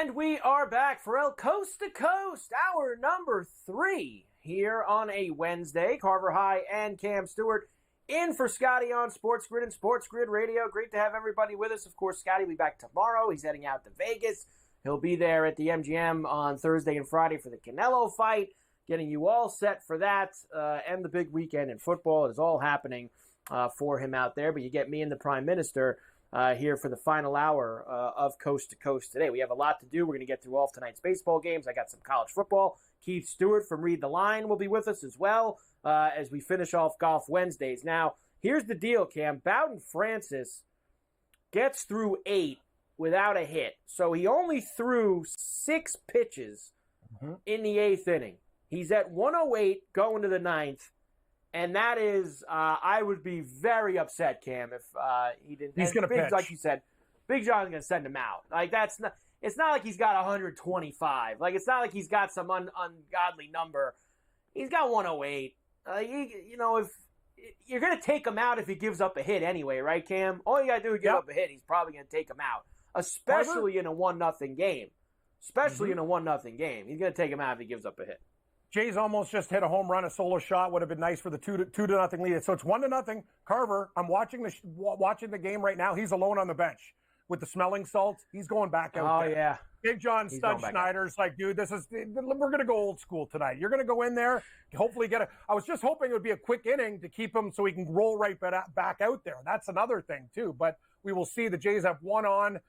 And we are back, Ferrall, Coast to Coast, hour number 3 here on a Wednesday. Carver High and Cam Stewart in for Scotty on SportsGrid and SportsGrid Radio. Great to have everybody with us. Of course, Scotty will be back tomorrow. He's heading out to Vegas. He'll be there at the MGM on Thursday and Friday for the Canelo fight, getting you all set for that and the big weekend in football. It is all happening for him out there. But you get me and the Prime Minister here for the final hour of Coast to Coast today. We have a lot to do. We're going to get through all of tonight's baseball games. I got some college football. Keith Stewart from Read the Line will be with us as well as we finish off Golf Wednesdays. Now, here's the deal, Cam. Bowden Francis gets through 8 without a hit. So he only threw 6 pitches in the 8th inning. He's at 108 going to the 9th. And that is, I would be very upset, Cam, if he didn't. He's going to pitch, like you said. Big John's going to send him out. Like that's not. It's not like he's got 125. Like it's not like he's got some ungodly number. He's got 108. If you're going to take him out if he gives up a hit anyway, right, Cam? All you got to do is give up a hit. He's probably going to take him out, especially in a 1-0 game. In a 1-0 game, he's going to take him out if he gives up a hit. Jay's almost just hit a home run, a solo shot. Would have been nice for the 2-0 lead. So it's 1-0. Carver, I'm watching the game right now. He's alone on the bench with the smelling salts. He's going back out there. Oh, yeah. Big John Stud Schneider's like, dude, we're going to go old school tonight. You're going to go in there, hopefully I was just hoping it would be a quick inning to keep him so he can roll right back out there. That's another thing, too. But we will see. The Jays have 1 on,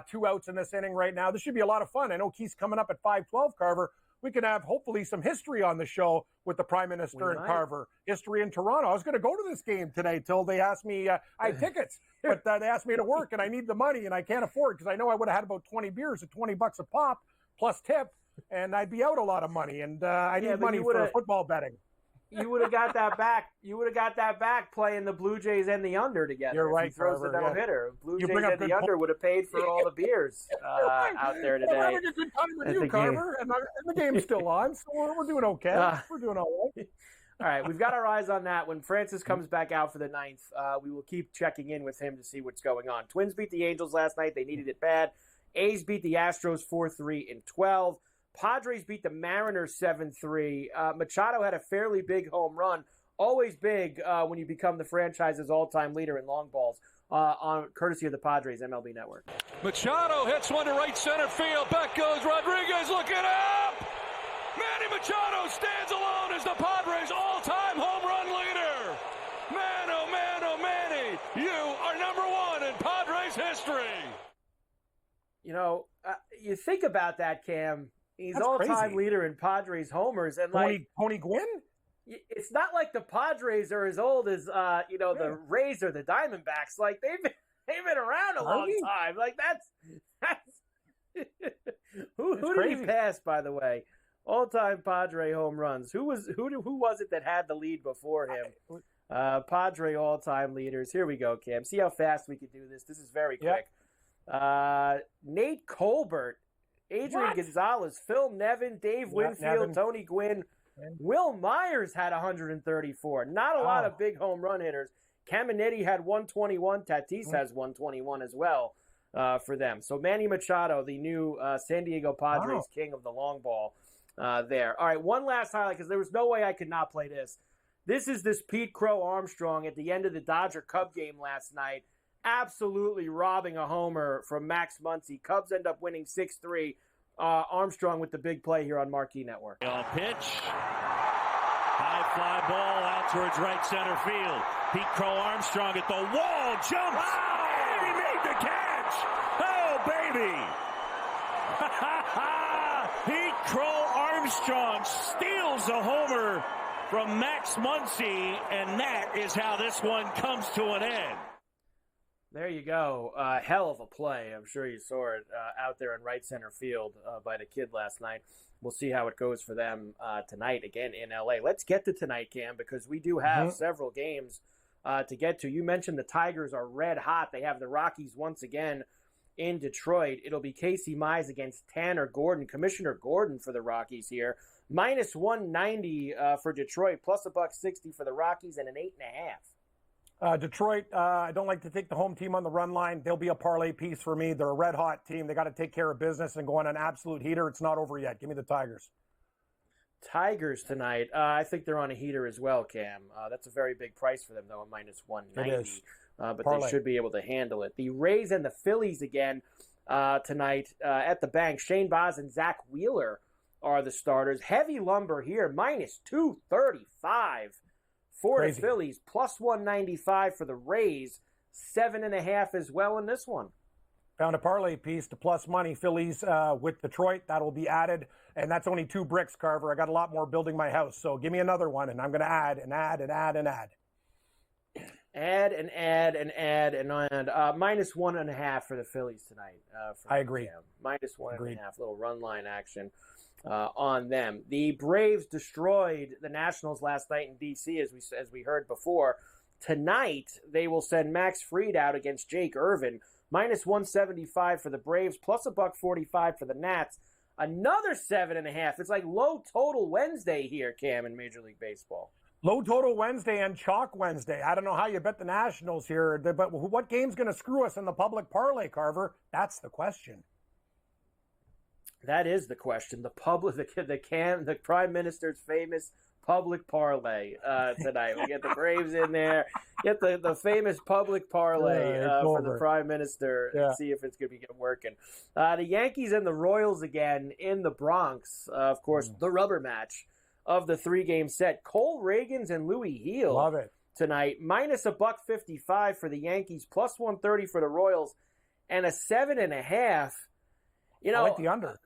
2 outs in this inning right now. This should be a lot of fun. I know Keith's coming up at 5:12, Carver. We can have, hopefully, some history on the show with the Prime Minister and Carver. History in Toronto. I was going to go to this game today till they asked me, I had tickets, but they asked me to work, and I need the money, and I can't afford it because I know I would have had about 20 beers at $20 a pop plus tip, and I'd be out a lot of money, and I need money for football betting. You would have got that back. You would have got that back playing the Blue Jays and the under together. You're right, if he throws Carver, the no-hitter. Blue Jays and the under would have paid for all the beers out there today. We're having a good time with you, Carver, and the game's still on, so we're doing okay. We're doing all right. All right, we've got our eyes on that. When Francis comes back out for the 9th, we will keep checking in with him to see what's going on. Twins beat the Angels last night. They needed it bad. A's beat the Astros 4-3 in 12. Padres beat the Mariners 7-3. Machado had a fairly big home run. Always big when you become the franchise's all-time leader in long balls, on courtesy of the Padres MLB Network. Machado hits one to right center field. Back goes Rodriguez looking up. Manny Machado stands alone as the Padres' all-time home run leader. Man, oh, Manny, you are number 1 in Padres history. You know, you think about that, Cam. He's That's all-time crazy. Leader in Padres homers, and Tony Gwynn. It's not like the Padres are as old as the Rays or the Diamondbacks. Like they've been around a long time. Like that's who did he pass, by the way? All-time Padre home runs. Who was it that had the lead before him? Padre all-time leaders. Here we go, Cam. See how fast we can do this. This is very quick. Nate Colbert, Adrian Gonzalez, Phil Nevin, Dave Winfield, Tony Gwynn. Will Myers had 134. Not a lot of big home run hitters. Caminiti had 121. Tatis has 121 as well for them. So Manny Machado, the new San Diego Padres king of the long ball there. All right, one last highlight because there was no way I could not play this. This is this Pete Crow Armstrong at the end of the Dodger-Cub game last night. Absolutely robbing a homer from Max Muncy. Cubs end up winning 6-3. Armstrong with the big play here on Marquee Network. Pitch. High fly ball out towards right center field. Pete Crow Armstrong at the wall. Jumps. And he made the catch. Oh, baby. Pete Crow Armstrong steals a homer from Max Muncy, and that is how this one comes to an end. There you go. Hell of a play. I'm sure you saw it out there in right center field by the kid last night. We'll see how it goes for them tonight, again, in L.A. Let's get to tonight, Cam, because we do have several games to get to. You mentioned the Tigers are red hot. They have the Rockies once again in Detroit. It'll be Casey Mize against Tanner Gordon, Commissioner Gordon for the Rockies here. Minus 190 for Detroit, plus $1.60 for the Rockies, and an 8.5. Detroit, I don't like to take the home team on the run line. They'll be a parlay piece for me. They're a red-hot team. They got to take care of business and go on an absolute heater. It's not over yet. Give me the Tigers. Tigers tonight. I think they're on a heater as well, Cam. That's a very big price for them, though, at minus 190. It is. But Parlay. they should be able to handle it. The Rays and the Phillies again tonight at the bank. Shane Baz and Zach Wheeler are the starters. Heavy lumber here, minus 235 for the Phillies, plus 195 for the Rays, 7.5 as well in this one. Found a parlay piece to plus money. Phillies with Detroit. That will be added. And that's only 2 bricks, Carver. I got a lot more building my house. So give me another one, and I'm going to add and add and add and add. Add and add and add and minus 1.5 for the Phillies tonight. I agree. Minus 1.5, little run line action on them. The Braves destroyed the Nationals last night in D.C., as we heard before. Tonight, they will send Max Fried out against Jake Irvin. Minus 175 for the Braves, plus $1.45 for the Nats. Another 7.5. It's like low total Wednesday here, Cam, in Major League Baseball. Low total Wednesday and chalk Wednesday. I don't know how you bet the Nationals here, but what game's going to screw us in the public parlay, Carver? That's the question. That is the question. The Prime Minister's famous public parlay tonight. We get the Braves in there. Get the famous public parlay for the Prime Minister and see if it's going to be working. The Yankees and the Royals again in the Bronx. Of course, the rubber match of the 3-game set. Cole Reagans and Louis Heel. Love it. Tonight. Minus $1.55 for the Yankees. Plus 130 for the Royals. And a 7.5. You know, I like the under.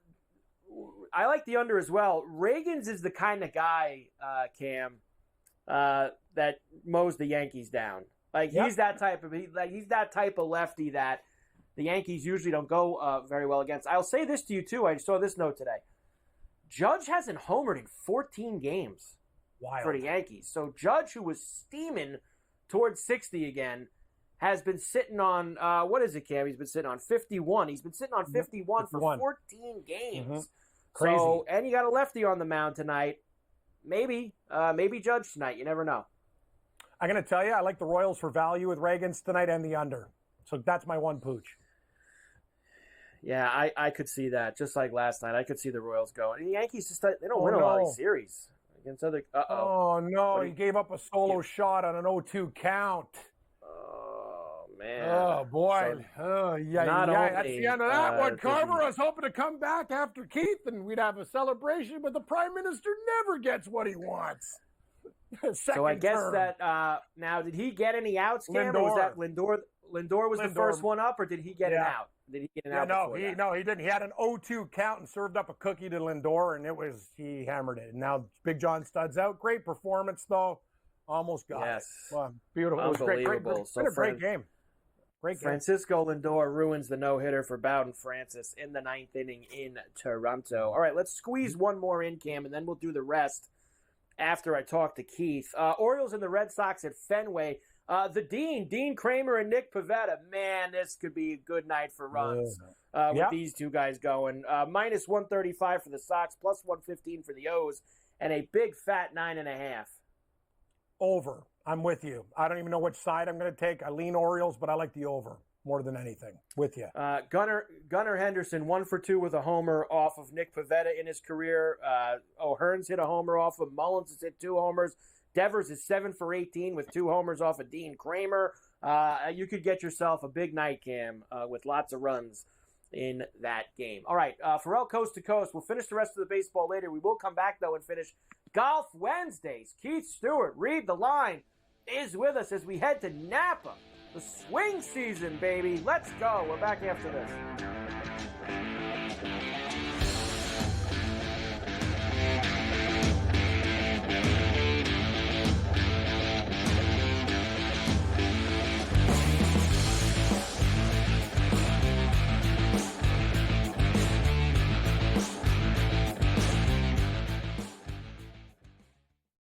I like the under as well. Reagans is the kind of guy, Cam, that mows the Yankees down. He's that type of lefty that the Yankees usually don't go very well against. I'll say this to you too. I saw this note today. Judge hasn't homered in 14 games for the Yankees. So Judge, who was steaming towards 60 again, has been sitting on what is it, Cam? He's been sitting on 51. He's been sitting on 51 for 14 games. Mm-hmm. Crazy. So, and you got a lefty on the mound tonight. Maybe Judge tonight. You never know. I'm going to tell you, I like the Royals for value with Reagans tonight and the under. So that's my one pooch. Yeah, I could see that. Just like last night, I could see the Royals going. The Yankees just they don't win a lot of these series against other. Oh no, he gave up a solo shot on an 0-2 count. Oh man. Oh boy. So That's the end of that one, Carver. I was hoping to come back after Keith and we'd have a celebration, but the Prime Minister never gets what he wants. So I guess term. That now did he get any outs, Cam? Or was that Lindor? Lindor was the first one up, or did he get an out? Did he get an out? No, he didn't. He had an 0-2 count and served up a cookie to Lindor, and he hammered it. And now Big John Stud's out. Great performance, though. Almost got it. Well, beautiful. It was great. It's been a great game. Great game. Francisco Lindor ruins the no-hitter for Bowden Francis in the 9th inning in Toronto. All right, let's squeeze one more in, Cam, and then we'll do the rest after I talk to Keith. Orioles and the Red Sox at Fenway. The Dean Kramer and Nick Pivetta. Man, this could be a good night for runs with these two guys going. Minus 135 for the Sox, plus 115 for the O's, and a big fat 9.5. Over. I'm with you. I don't even know which side I'm going to take. I lean Orioles, but I like the over more than anything. With you. Gunnar Henderson, 1 for 2 with a homer off of Nick Pivetta in his career. O'Hearn's hit a homer off of Mullins has hit 2 homers. Devers is 7 for 18 with 2 homers off of Dean Kramer. You could get yourself a big night, Cam, with lots of runs in that game. All right, Ferrall Coast to Coast. We'll finish the rest of the baseball later. We will come back, though, and finish Golf Wednesdays. Keith Stewart, Read the Line, is with us as we head to Napa. The swing season, baby. Let's go. We're back after this.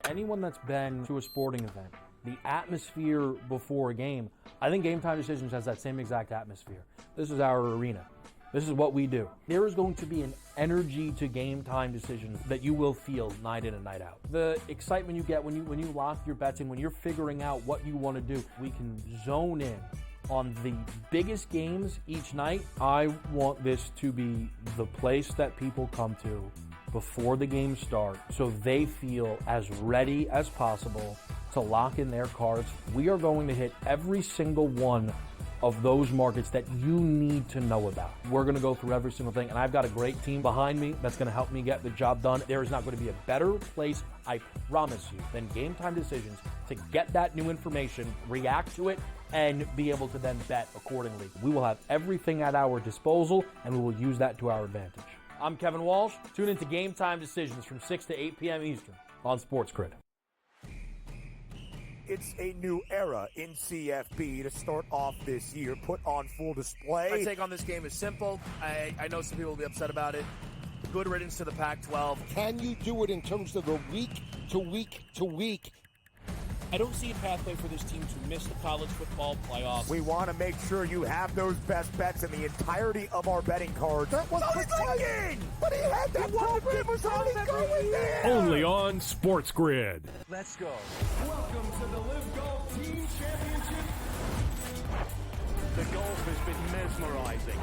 Anyone that's been to a sporting event, the atmosphere before a game, I think Game Time Decisions has that same exact atmosphere. This is our arena. This is what we do. There is going to be an energy to game time decisions that you will feel night in and night out. The excitement you get when you lock your bets in, when you're figuring out what you want to do, we can zone in on the biggest games each night. I want this to be the place that people come to before the games start so they feel as ready as possible to lock in their cards. We are going to hit every single one of those markets that you need to know about. We're going to go through every single thing, and I've got a great team behind me that's going to help me get the job done. There is not going to be a better place, I promise you, than Game Time Decisions to get that new information, react to it, and be able to then bet accordingly. We will have everything at our disposal, and we will use that to our advantage. I'm Kevin Walsh. Tune into Game Time Decisions from 6 to 8 p.m. Eastern on SportsGrid. It's a new era in CFB to start off this year, put on full display. My take on this game is simple. I know some people will be upset about it. Good riddance to the Pac-12. Can you do it in terms of the week to week to week? I don't see a pathway for this team to miss the college football playoffs. We want to make sure you have those best bets in the entirety of our betting cards. That was thinking! But he had that program was already going there! Only on SportsGrid. Let's go. Welcome to the Live Golf Team Championship. The golf has been mesmerizing.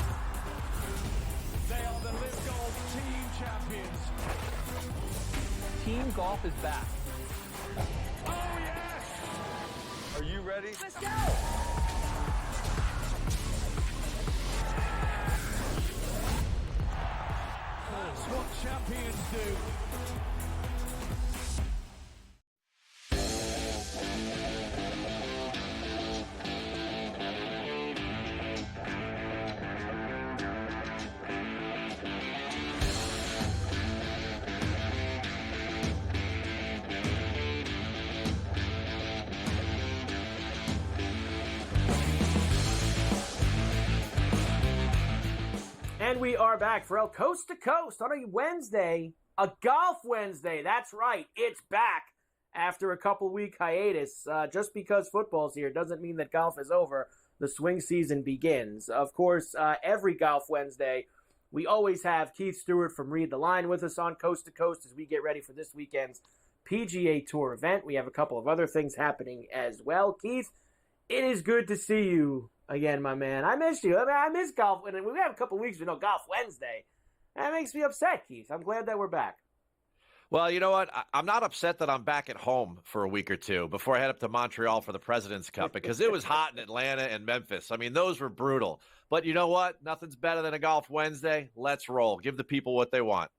They are the Live Golf Team Champions. Team golf is back. Oh, yes! Are you ready? Let's go! That's what champions do. And we are back for Coast to Coast on a Wednesday, a Golf Wednesday. That's right, it's back after a couple-week hiatus. Just because football's here doesn't mean that golf is over. The swing season begins. Of course, every Golf Wednesday, we always have Keith Stewart from Read the Line with us on Coast to Coast as we get ready for this weekend's PGA Tour event. We have a couple of other things happening as well. Keith, it is good to see you again, my man. I miss you. I miss golf. And we have a couple weeks with no Golf Wednesday. That makes me upset, Keith. I'm glad that we're back. Well, you know what? I'm not upset that I'm back at home for a week or two before I head up to Montreal for the President's Cup because it was hot in Atlanta and Memphis. I mean, those were brutal. But you know what? Nothing's better than a Golf Wednesday. Let's roll. Give the people what they want.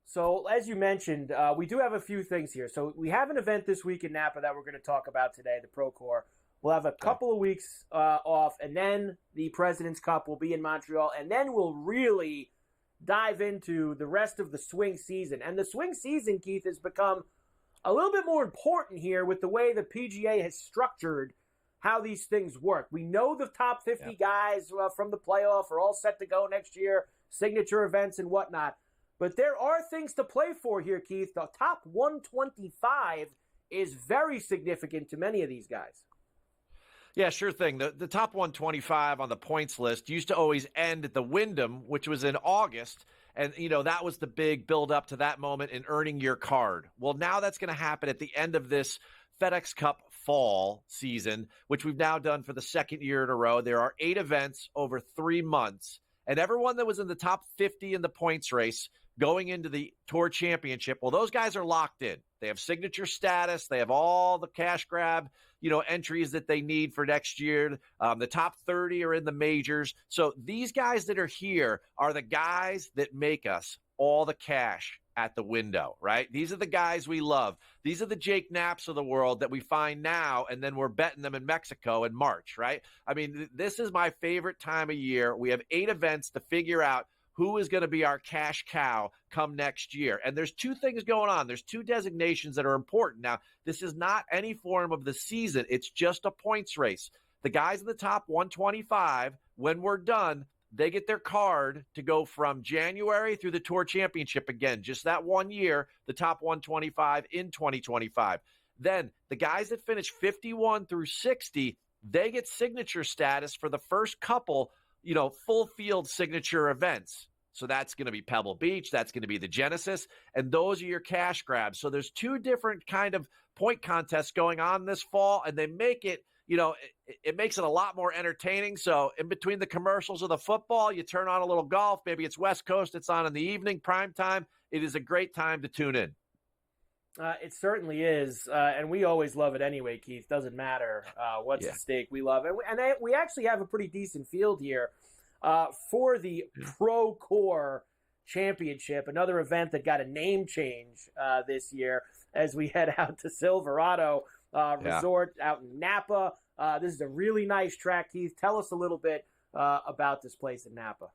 So, as you mentioned, we do have a few things here. So, we have an event this week in Napa that we're going to talk about today, the Procore. We'll have a couple of weeks off, and then the President's Cup will be in Montreal, and then we'll really dive into the rest of the swing season. And the swing season, Keith, has become a little bit more important here with the way the PGA has structured how these things work. We know the top 50 guys from the playoff are all set to go next year, signature events and whatnot. But there are things to play for here, Keith. The top 125 is very significant to many of these guys. Yeah, sure thing. The top 125 on the points list used to always end at the Wyndham, which was in August. And, you know, that was the big build up to that moment in earning your card. Well, now that's going to happen at the end of this FedEx Cup fall season, which we've now done for the second year in a row. There are 8 events over 3 months. And everyone that was in the top 50 in the points race going into the Tour Championship, well, those guys are locked in. They have signature status. They have all the cash grab, entries that they need for next year. The top 30 are in the majors. So these guys that are here are the guys that make us all the cash at the window, right? These are the guys we love. These are the Jake Knapps of the world that we find now, and then we're betting them in Mexico in March, right? I mean, this is my favorite time of year. We have 8 events to figure out who is going to be our cash cow come next year. And there's 2 things going on. There's 2 designations that are important. Now, this is not any form of the season. It's just a points race. The guys in the top 125, when we're done, they get their card to go from January through the Tour Championship again. Just that 1 year, the top 125 in 2025. Then the guys that finish 51 through 60, they get signature status for the first couple full field signature events. So that's going to be Pebble Beach. That's going to be the Genesis. And those are your cash grabs. So there's two different kind of point contests going on this fall, and they make it, it makes it a lot more entertaining. So in between the commercials of the football, you turn on a little golf. Maybe it's West Coast. It's on in the evening, prime time. It is a great time to tune in. It certainly is, and we always love it anyway, Keith. Doesn't matter what's at stake. We love it. And we actually have a pretty decent field here for the Pro Core Championship, another event that got a name change this year as we head out to Silverado Resort out in Napa. This is a really nice track, Keith. Tell us a little bit about this place in Napa.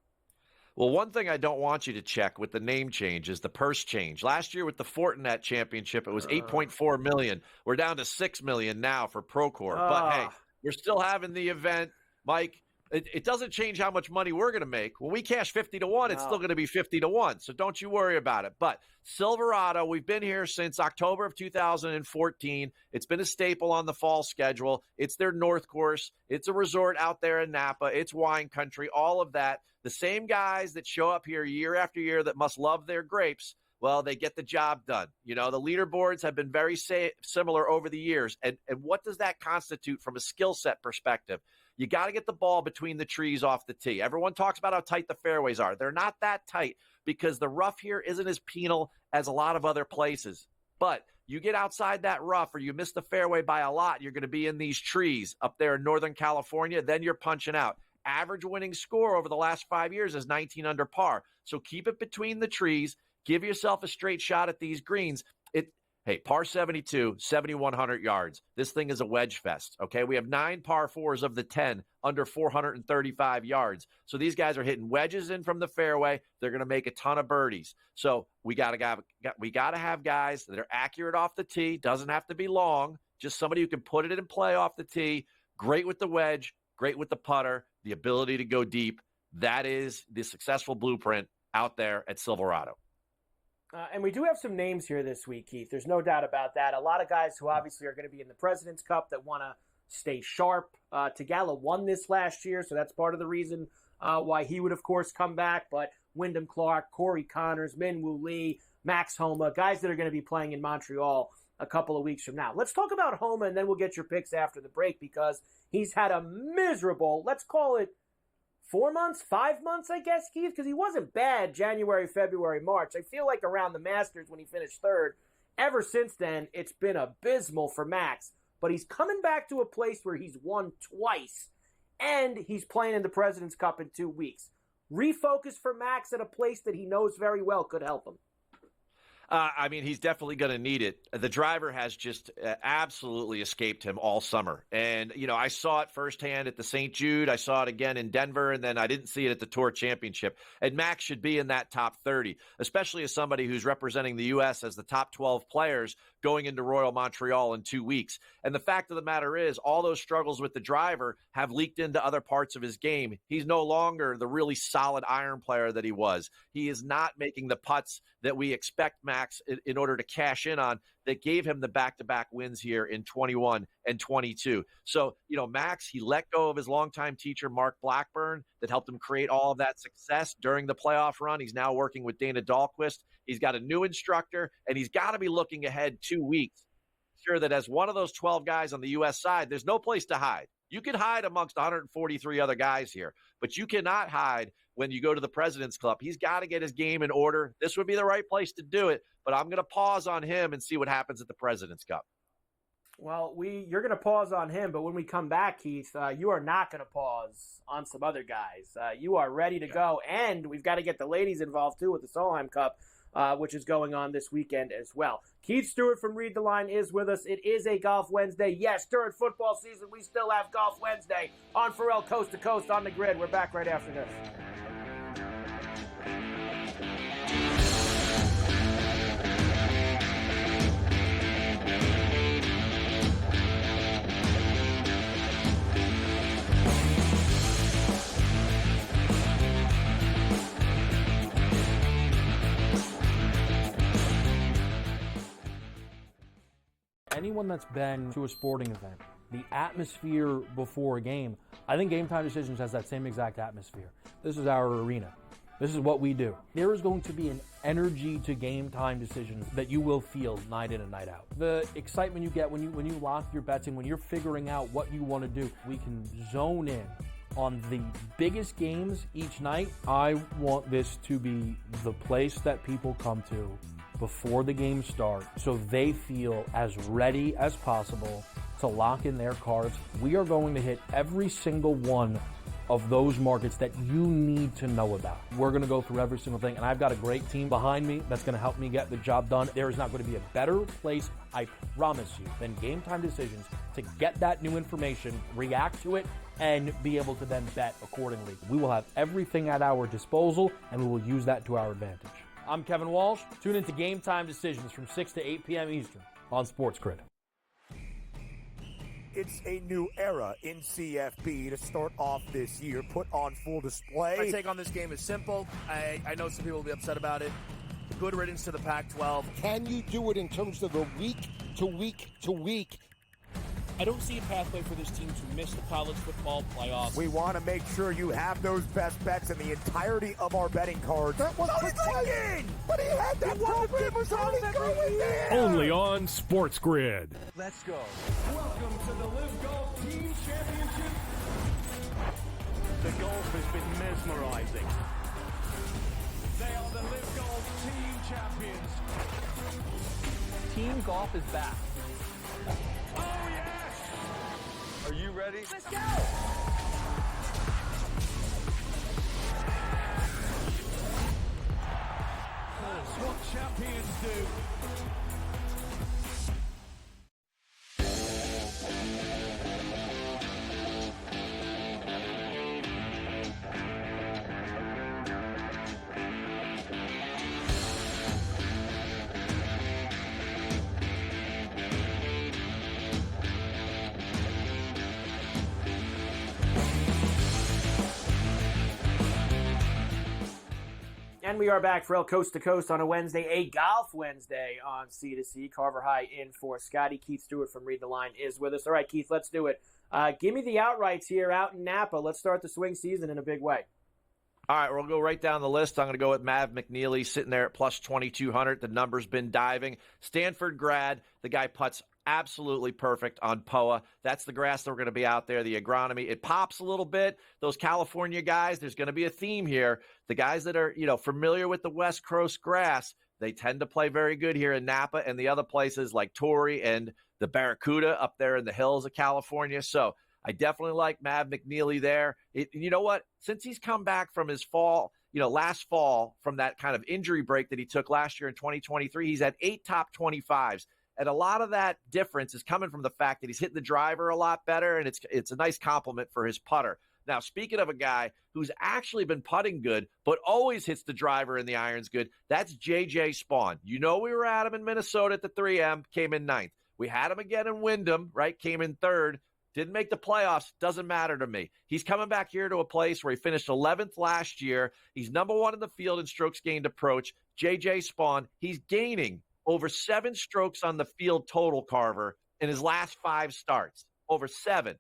Well, one thing I don't want you to check with the name change is the purse change. Last year with the Fortinet Championship, it was $8.4 million. We're down to $6 million now for Procore. But, hey, we're still having the event. Mike, it doesn't change how much money we're going to make. When we cash 50 to 1, it's still going to be 50 to 1. So don't you worry about it. But Silverado, we've been here since October of 2014. It's been a staple on the fall schedule. It's their North Course. It's a resort out there in Napa. It's wine country, all of that. The same guys that show up here year after year that must love their grapes, well, they get the job done. The leaderboards have been very similar over the years. And what does that constitute from a skill set perspective? You got to get the ball between the trees off the tee. Everyone talks about how tight the fairways are. They're not that tight because the rough here isn't as penal as a lot of other places. But you get outside that rough or you miss the fairway by a lot, you're going to be in these trees up there in Northern California. Then you're punching out. Average winning score over the last 5 years is 19 under par. So keep it between the trees. Give yourself a straight shot at these greens. Hey, par 72, 7,100 yards. This thing is a wedge fest, okay? We have 9 par 4s of the 10 under 435 yards. So these guys are hitting wedges in from the fairway. They're going to make a ton of birdies. So we got to have guys that are accurate off the tee. Doesn't have to be long. Just somebody who can put it in play off the tee. Great with the wedge. Great with the putter. The ability to go deep. That is the successful blueprint out there at Silverado. And we do have some names here this week, Keith. There's no doubt about that. A lot of guys who obviously are going to be in the President's Cup that want to stay sharp. Tagala won this last year, so that's part of the reason why he would, of course, come back. But Wyndham Clark, Corey Connors, Min-Woo Lee, Max Homa, guys that are going to be playing in Montreal a couple of weeks from now. Let's talk about Homa, and then we'll get your picks after the break because he's had a miserable, let's call it, 4 months, 5 months, I guess, Keith, because he wasn't bad January, February, March. I feel like around the Masters when he finished third, ever since then, it's been abysmal for Max. But he's coming back to a place where he's won twice, and he's playing in the President's Cup in 2 weeks. Refocus for Max at a place that he knows very well could help him. He's definitely going to need it. The driver has just absolutely escaped him all summer. And, I saw it firsthand at the St. Jude. I saw it again in Denver, and then I didn't see it at the Tour Championship. And Max should be in that top 30, especially as somebody who's representing the U.S. as the top 12 players going into Royal Montreal in 2 weeks. And the fact of the matter is, all those struggles with the driver have leaked into other parts of his game. He's no longer the really solid iron player that he was. He is not making the putts that we expect Max in order to cash in on that gave him the back-to-back wins here in 21 and 22. So, Max, he let go of his longtime teacher, Mark Blackburn, that helped him create all of that success during the playoff run. He's now working with Dana Dahlquist. He's got a new instructor, and he's got to be looking ahead 2 weeks. Sure that as one of those 12 guys on the U.S. side, there's no place to hide. You can hide amongst 143 other guys here, but you cannot hide when you go to the President's Club. He's got to get his game in order. This would be the right place to do it, but I'm going to pause on him and see what happens at the President's Cup. Well, you're going to pause on him, but when we come back, Keith, you are not going to pause on some other guys. You are ready to go, and we've got to get the ladies involved, too, with the Solheim Cup, which is going on this weekend as well. Keith Stewart from Read the Line is with us. It is a Golf Wednesday. Yes, during football season, we still have Golf Wednesday on Ferrall Coast to Coast on the Grid. We're back right after this. Anyone that's been to a sporting event, the atmosphere before a game, I think Game Time Decisions has that same exact atmosphere. This is our arena. This is what we do. There is going to be an energy to Game Time Decisions that you will feel night in and night out. The excitement you get when you lock your bets in, when you're figuring out what you want to do, we can zone in on the biggest games each night. I want this to be the place that people come to before the games start so they feel as ready as possible to lock in their cards. We are going to hit every single one of those markets that you need to know about. We're going to go through every single thing, and I've got a great team behind me that's going to help me get the job done. There is not going to be a better place, I promise you, than Game Time Decisions to get that new information, react to it, and be able to then bet accordingly. We will have everything at our disposal, and we will use that to our advantage. I'm Kevin Walsh. Tune into Game Time Decisions from 6 to 8 p.m. Eastern on SportsGrid. It's a new era in CFB to start off this year, put on full display. My take on this game is simple. I know some people will be upset about it. Good riddance to the Pac-12. Can you do it in terms of a week to week to week? I don't see a pathway for this team to miss the college football playoffs. We want to make sure you have those best bets in the entirety of our betting cards. That was thinking! But he had that program was already going there! Only on SportsGrid. Let's go. Welcome to the Live Golf Team Championship. The golf has been mesmerizing. They are the Live Golf Team Champions. Team golf is back. Oh, yes! Are you ready? Let's go! That's what champions do. And we are back for El Coast to Coast on a Wednesday, a golf Wednesday on C2C. Carver High in for Scotty. Keith Stewart from Read the Line is with us. All right, Keith, let's do it. Give me the outrights here out in Napa. Let's start the swing season in a big way. All right, we'll go right down the list. I'm going to go with Mav McNeely sitting there at plus 2,200. The number's been diving. Stanford grad. The guy putts absolutely perfect on POA. That's the grass that we're going to be out there, the agronomy. It pops a little bit. Those California guys, there's going to be a theme here. The guys that are, familiar with the West Coast grass, they tend to play very good here in Napa and the other places like Torrey and the Barracuda up there in the hills of California. So I definitely like Mav McNeely there. You know what? Since he's come back from his fall, last fall from that kind of injury break that he took last year in 2023, he's had 8 top 25s. And a lot of that difference is coming from the fact that he's hitting the driver a lot better, and it's a nice compliment for his putter. Now, speaking of a guy who's actually been putting good, but always hits the driver and the irons good, that's J.J. Spawn. We were at him in Minnesota at the 3M, came in 9th. We had him again in Wyndham, right, came in 3rd. Didn't make the playoffs. Doesn't matter to me. He's coming back here to a place where he finished 11th last year. He's number 1 in the field in strokes gained approach. J.J. Spawn, he's gaining over 7 strokes on the field total, Carver, in his last 5 starts. Over 7.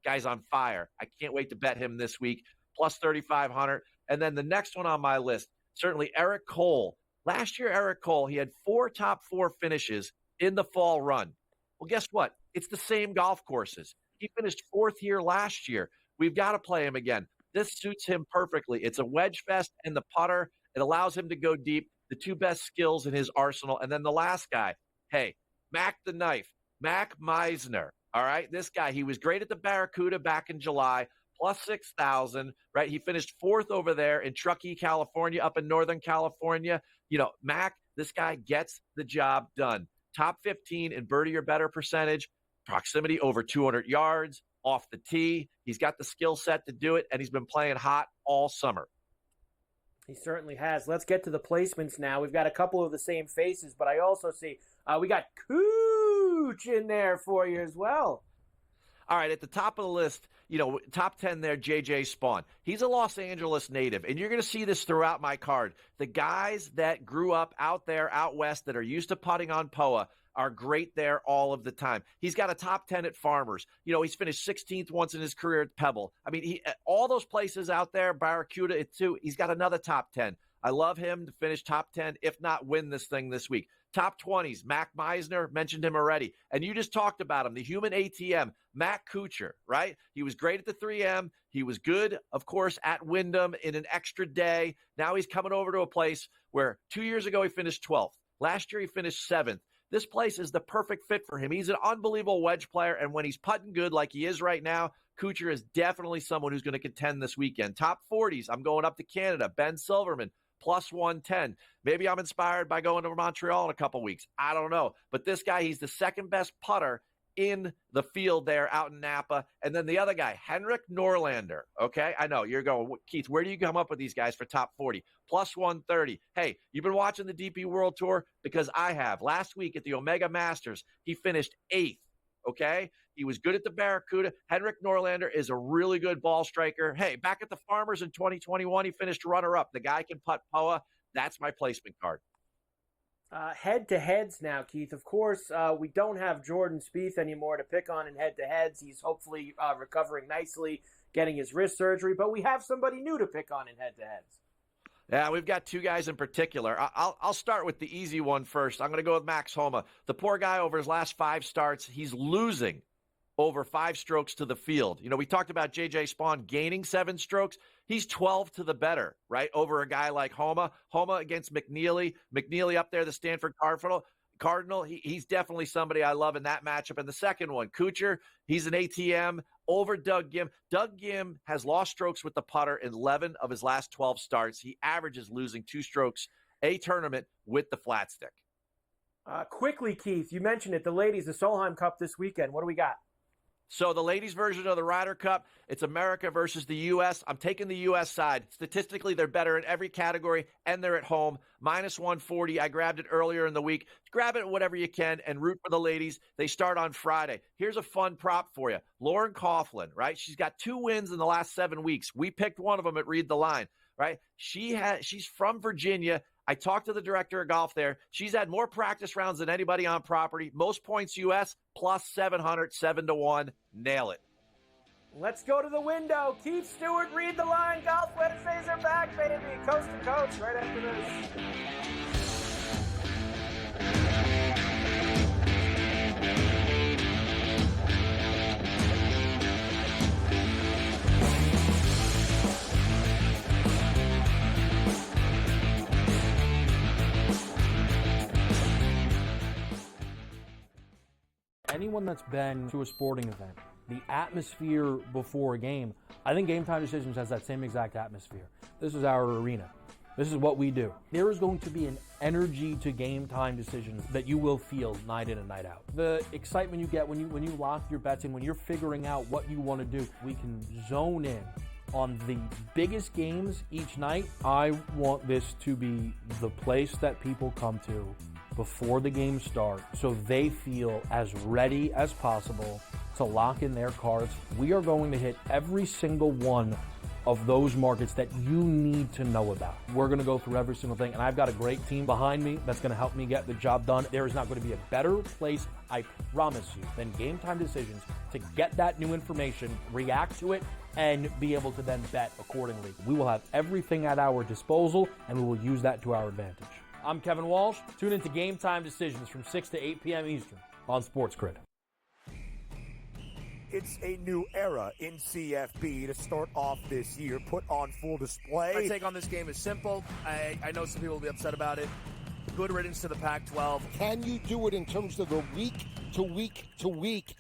Guy's on fire. I can't wait to bet him this week. Plus 3,500. And then the next one on my list, certainly Eric Cole. Last year, Eric Cole, he had 4 top 4 finishes in the fall run. Well, guess what? It's the same golf courses. He finished 4th here last year. We've got to play him again. This suits him perfectly. It's a wedge fest and the putter. It allows him to go deep. The 2 best skills in his arsenal. And then the last guy, hey, Mac the Knife, Mac Meisner. All right, this guy, he was great at the Barracuda back in July, plus 6,000, right? He finished 4th over there in Truckee, California, up in Northern California. Mac, this guy gets the job done. Top 15 in birdie or better percentage, proximity over 200 yards, off the tee. He's got the skill set to do it, and he's been playing hot all summer. He certainly has. Let's get to the placements now. We've got a couple of the same faces, but I also see we got Cooch in there for you as well. All right, at the top of the list, top 10 there, J.J. Spawn. He's a Los Angeles native, and you're going to see this throughout my card. The guys that grew up out there, out west, that are used to putting on POA, are great there all of the time. He's got a top 10 at Farmers. You know, he's finished 16th once in his career at Pebble. I mean, all those places out there, Barracuda too, he's got another top 10. I love him to finish top 10, if not win this thing this week. Top 20s, Mac Meisner, mentioned him already. And you just talked about him, the human ATM, Matt Kuchar, right? He was great at the 3M. He was good, of course, at Wyndham in an extra day. Now he's coming over to a place where 2 years ago he finished 12th. Last year he finished 7th. This place is the perfect fit for him. He's an unbelievable wedge player, and when he's putting good like he is right now, Kuchar is definitely someone who's going to contend this weekend. Top 40s, I'm going up to Canada. Ben Silverman, plus 110. Maybe I'm inspired by going to Montreal in a couple weeks. I don't know. But this guy, he's the second best putter in the field there out in Napa. And then the other guy, Henrik Norlander. Okay, I know you're going, Keith, where do you come up with these guys for top 40? Plus 130. Hey, you've been watching the DP World Tour? Because I have. Last week at the Omega Masters, he finished 8th. Okay, he was good at the Barracuda. Henrik Norlander is a really good ball striker. Hey, back at the Farmers in 2021, he finished runner-up. The guy can putt POA. That's my placement card. Head-to-heads now, Keith. Of course, we don't have Jordan Spieth anymore to pick on in head-to-heads. He's hopefully recovering nicely, getting his wrist surgery. But we have somebody new to pick on in head-to-heads. Yeah, we've got two guys in particular. I'll start with the easy one first. I'm going to go with Max Homa. The poor guy, over his last 5 starts, he's losing over 5 strokes to the field. You know, we talked about J.J. Spawn gaining 7 strokes. He's 12 to the better, right, over a guy like Homa. Homa against McNeely. McNeely up there, the Stanford Cardinal. He's definitely somebody I love in that matchup. And the second one, Kuchar, he's an ATM over Doug Gim. Doug Gim has lost strokes with the putter in 11 of his last 12 starts. He averages losing 2 strokes a tournament with the flat stick. Quickly, Keith, you mentioned it, the ladies, the Solheim Cup this weekend. What do we got? So the ladies' version of the Ryder Cup, it's America versus the U.S. I'm taking the U.S. side. Statistically, they're better in every category, and they're at home. Minus 140. I grabbed it earlier in the week. Grab it whatever you can and root for the ladies. They start on Friday. Here's a fun prop for you. Lauren Coughlin, right? She's got 2 wins in the last 7 weeks. We picked one of them at Read the Line, right? She's from Virginia. I talked to the director of golf there. She's had more practice rounds than anybody on property. Most points U.S. plus 700, 7-1. Nail it. Let's go to the window. Keith Stewart, Read the Line. Golf Wednesdays are back, baby. Coast to coast right after this. Anyone that's been to a sporting event, the atmosphere before a game, I think Game Time Decisions has that same exact atmosphere. This is our arena. This is what we do. There is going to be an energy to Game Time Decisions that you will feel night in and night out. The excitement you get when you lock your bets in, when you're figuring out what you want to do, we can zone in on the biggest games each night. I want this to be the place that people come to before the games start so they feel as ready as possible to lock in their cards. We are going to hit every single one of those markets that you need to know about. We're going to go through every single thing, and I've got a great team behind me that's going to help me get the job done. There is not going to be a better place, I promise you, than Game Time Decisions to get that new information, react to it, and be able to then bet accordingly. We will have everything at our disposal, and we will use that to our advantage. I'm Kevin Walsh. Tune into Game Time Decisions from 6 to 8 p.m. Eastern on SportsGrid. It's a new era in CFB to start off this year, put on full display. My take on this game is simple. I know some people will be upset about it. Good riddance to the Pac-12. Can you do it in terms of the week to week to week?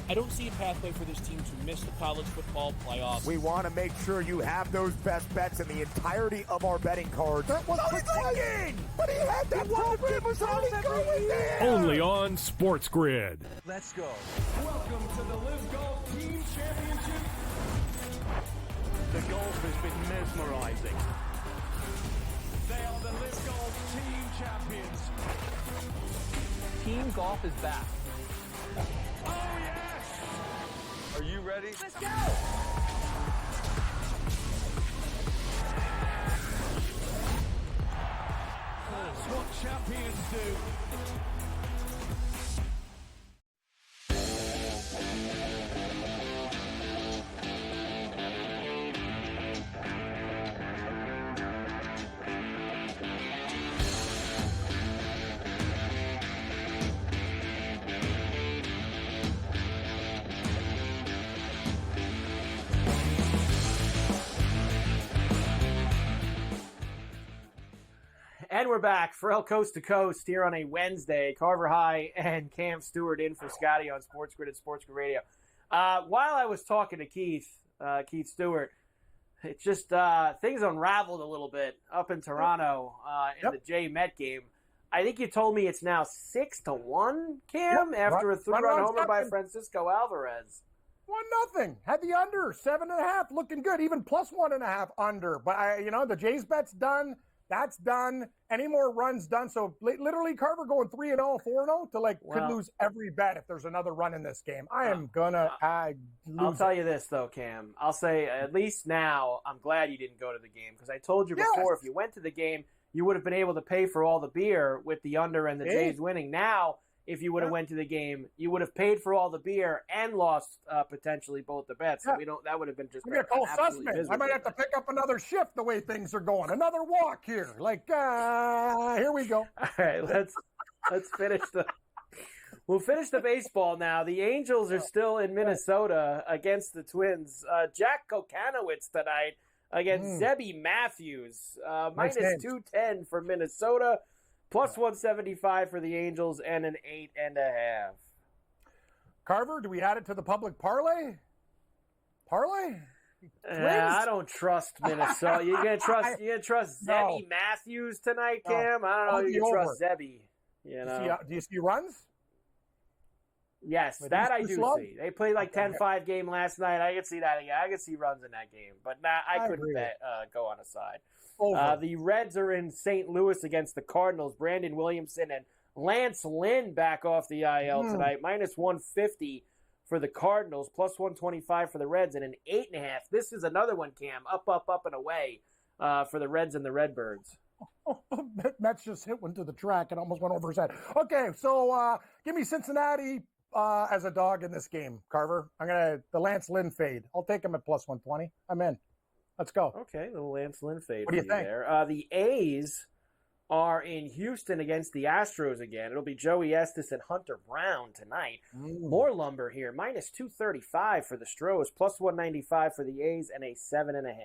I don't see a pathway for this team to miss the college football playoffs. We want to make sure you have those best bets in the entirety of our betting cards. That was thinking! But he had that program was already going there! Only on SportsGrid. Let's go. Welcome to the Live Golf Team Championship. The golf has been mesmerizing. They are the Live Golf Team Champions. Team golf is back. Oh, yes! Are you ready? Let's go! That's what champions do. And we're back. Ferrall Coast to Coast here on a Wednesday. Carver High and Cam Stewart in for Scotty on SportsGrid and SportsGrid Radio. While I was talking to Keith Stewart, it just things unraveled a little bit up in Toronto in the J-Met game. I think you told me it's now 6-1, Cam, after a three-run homer by Francisco Alvarez. 1-0. Had the under 7.5, looking good. Even plus 1.5 under. But the Jays bet's done. That's done. Any more runs done? So literally, Carver going 3-0, 4-0 to could lose every bet if there's another run in this game. I am gonna lose. I'll tell you this though, Cam. I'll say at least now I'm glad you didn't go to the game because I told you before if you went to the game you would have been able to pay for all the beer with the under and the Jays winning. Now, if you would have went to the game, you would have paid for all the beer and lost potentially both the bets. So that would have been just. I'm gonna call Sussman. I might have to pick up another shift the way things are going. Another walk here. Here we go. All right, let's finish We'll finish the baseball now. The Angels are still in Minnesota against the Twins. Jack Kokanowitz tonight against Zebby Matthews. Minus 210 for Minnesota. Plus 175 for the Angels and an 8.5. Carver, do we add it to the public parlay? I don't trust Minnesota. You gonna trust Zebby Matthews tonight, Cam? No. I don't know. You can trust Zebby. Do you see runs? Yes, that I do see. They played 10-5 game last night. I could see that again. I could see runs in that game, but I couldn't go on a side. The Reds are in St. Louis against the Cardinals. Brandon Williamson and Lance Lynn back off the IL tonight. Minus 150 for the Cardinals, plus 125 for the Reds, and an 8.5. This is another one, Cam. Up, and away for the Reds and the Redbirds. Mets just hit one to the track and almost went over his head. Okay, so give me Cincinnati as a dog in this game, Carver. The Lance Lynn fade. I'll take him at plus 120. I'm in. Let's go. Okay, the Lance Lynn fade. What do you think? There. The A's are in Houston against the Astros again. It'll be Joey Estes and Hunter Brown tonight. More lumber here. Minus 235 for the Stros, plus 195 for the A's, and a 7.5.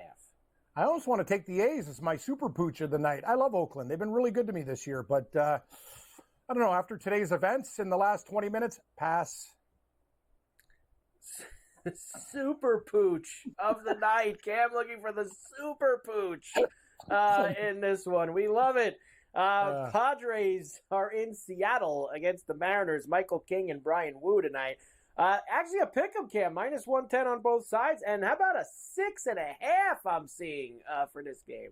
I almost want to take the A's as my super pooch of the night. I love Oakland. They've been really good to me this year, but I don't know. After today's events in the last 20 minutes, pass. Super pooch of the night. Cam looking for the super pooch in this one. We love it. Padres are in Seattle against the Mariners. Michael King and Brian Wu tonight. Actually a pick'em, Cam. Minus 110 on both sides. And how about a 6.5 I'm seeing for this game?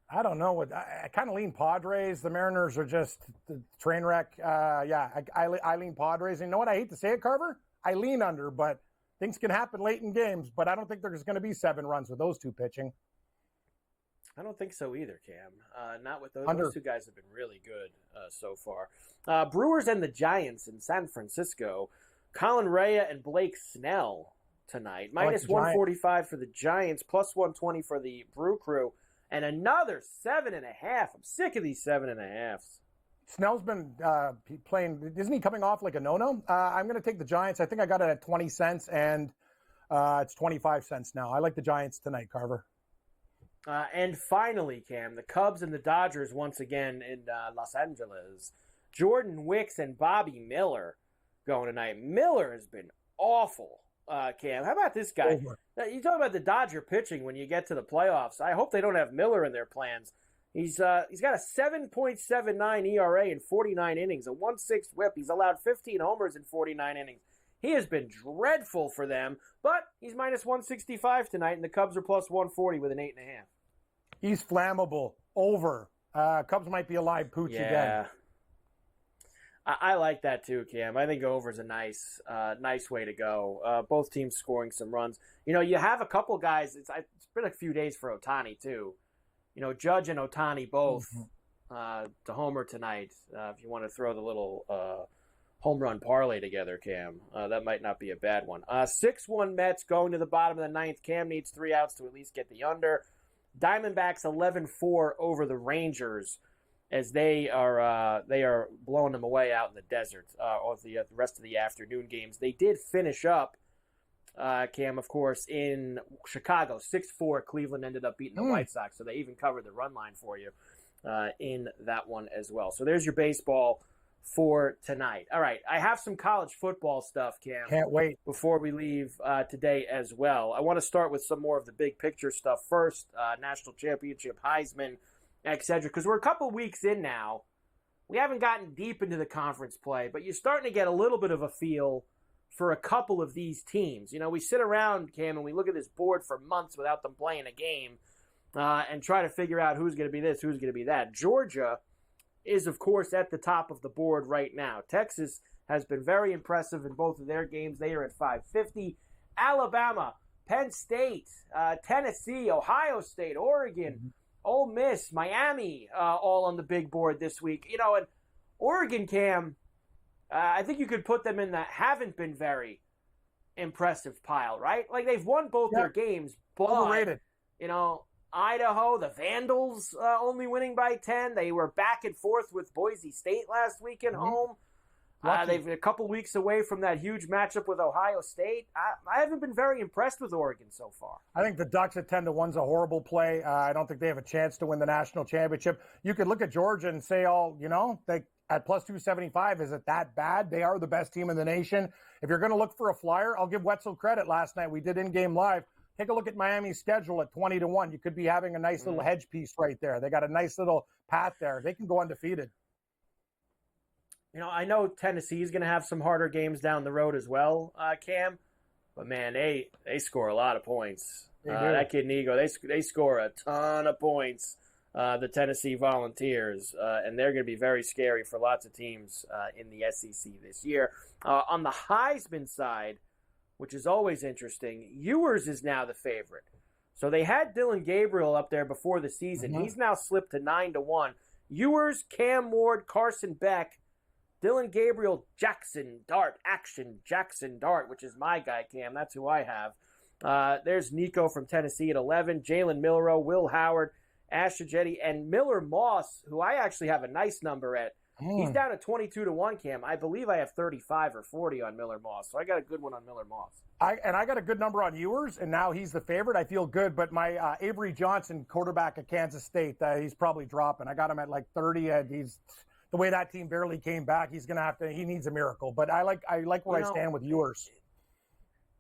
I don't know. I kind of lean Padres. The Mariners are just the train wreck. I lean Padres. And you know what? I hate to say it, Carver. I lean under, but things can happen late in games, but I don't think there's going to be 7 runs with those two pitching. I don't think so either, Cam. Not with those. Those two guys have been really good so far. Brewers and the Giants in San Francisco. Colin Rea and Blake Snell tonight. Minus 145 for the Giants, plus 120 for the Brew Crew, and another 7.5. I'm sick of these 7.5s. Snell's been playing. Isn't he coming off like a no-no? I'm going to take the Giants. I think I got it at 20 cents, and it's 25 cents now. I like the Giants tonight, Carver. And finally, Cam, the Cubs and the Dodgers once again in Los Angeles. Jordan Wicks and Bobby Miller going tonight. Miller has been awful, Cam. How about this guy? You talk about the Dodger pitching when you get to the playoffs. I hope they don't have Miller in their plans. He's got a 7.79 ERA in 49 innings, a 1.6 whip. He's allowed 15 homers in 49 innings. He has been dreadful for them, but he's minus 165 tonight, and the Cubs are plus 140 with an 8.5. He's flammable. Over. Cubs might be a live pooch again. I like that too, Cam. I think over's a nice way to go. Both teams scoring some runs. You have a couple guys. It's been a few days for Ohtani too. Judge and Ohtani both to homer tonight. If you want to throw the little home run parlay together, Cam, that might not be a bad one. 6-1 Mets going to the bottom of the ninth. Cam needs 3 outs to at least get the under. Diamondbacks 11-4 over the Rangers as they are blowing them away out in the desert of the rest of the afternoon games. They did finish up, Cam, of course, in Chicago. 6-4, Cleveland ended up beating the White Sox, so they even covered the run line for you. in that one as well. So there's your baseball for tonight. All right, I have some college football stuff, Cam. Can't wait. Before we leave today as well. I want to start with some more of the big picture stuff first, national championship, Heisman, etc., because we're a couple weeks in now. We haven't gotten deep into the conference play, but you're starting to get a little bit of a feel for a couple of these teams. You know, we sit around, Cam, and we look at this board for months without them playing a game and try to figure out who's going to be this, who's going to be that. Georgia is, of course, at the top of the board right now. Texas has been very impressive in both of their games. They are at 550. Alabama, Penn State, Tennessee, Ohio State, Oregon, Ole Miss, Miami, all on the big board this week. You know, and Oregon, Cam, I think you could put them in the haven't been very impressive pile, right? Like, they've won both their games, but, overrated. You know, Idaho, the Vandals only winning by 10. They were back and forth with Boise State last week at home. They've a couple weeks away from that huge matchup with Ohio State. I haven't been very impressed with Oregon so far. I think the Ducks at 10-1 is a horrible play. I don't think they have a chance to win the national championship. You could look at Georgia and say, they at plus 275, is it that bad? They are the best team in the nation. If you're going to look for a flyer, I'll give Wetzel credit. Last night we did in-game live. Take a look at Miami's schedule at 20-1. You could be having a nice little hedge piece right there. They got a nice little path there. They can go undefeated. You know, I know Tennessee is going to have some harder games down the road as well, Cam. But, man, they score a lot of points. That kid Nigo, they score a ton of points, the Tennessee Volunteers. And they're going to be very scary for lots of teams in the SEC this year. On the Heisman side, which is always interesting, Ewers is now the favorite. So they had Dylan Gabriel up there before the season. He's now slipped to 9-1. Ewers, Cam Ward, Carson Beck, Dylan Gabriel, Jackson Dart, which is my guy, Cam. That's who I have. There's Nico from Tennessee at 11, Jalen Milroe, Will Howard, Asher Jetty, and Miller Moss, who I actually have a nice number at. He's down at 22-1, Cam. I believe I have 35 or 40 on Miller Moss, so I got a good one on Miller Moss. I got a good number on Ewers, and now he's the favorite. I feel good, but my Avery Johnson, quarterback at Kansas State, he's probably dropping. I got him at like 30, and he's the way that team barely came back. He's gonna have to. He needs a miracle, but I like where I stand with Ewers.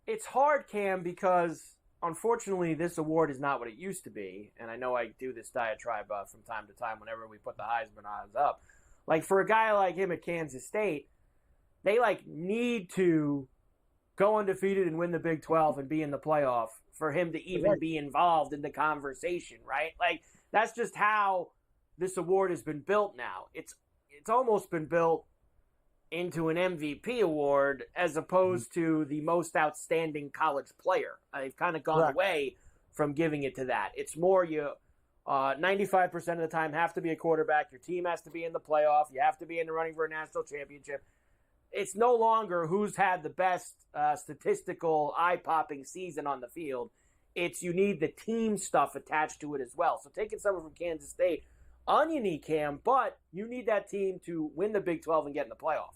It's hard, Cam, because unfortunately this award is not what it used to be, and I know I do this diatribe from time to time whenever we put the Heisman odds up. Like, for a guy like him at Kansas State, they, need to go undefeated and win the Big 12 and be in the playoff for him to even be involved in the conversation, right? Like, that's just how this award has been built now. It's almost been built into an MVP award as opposed to the most outstanding college player. They've kind of gone away from giving it to that. It's more 95% of the time have to be a quarterback. Your team has to be in the playoff. You have to be in the running for a national championship. It's no longer who's had the best statistical eye-popping season on the field. It's you need the team stuff attached to it as well. So taking someone from Kansas State, unique, Cam, but you need that team to win the Big 12 and get in the playoff.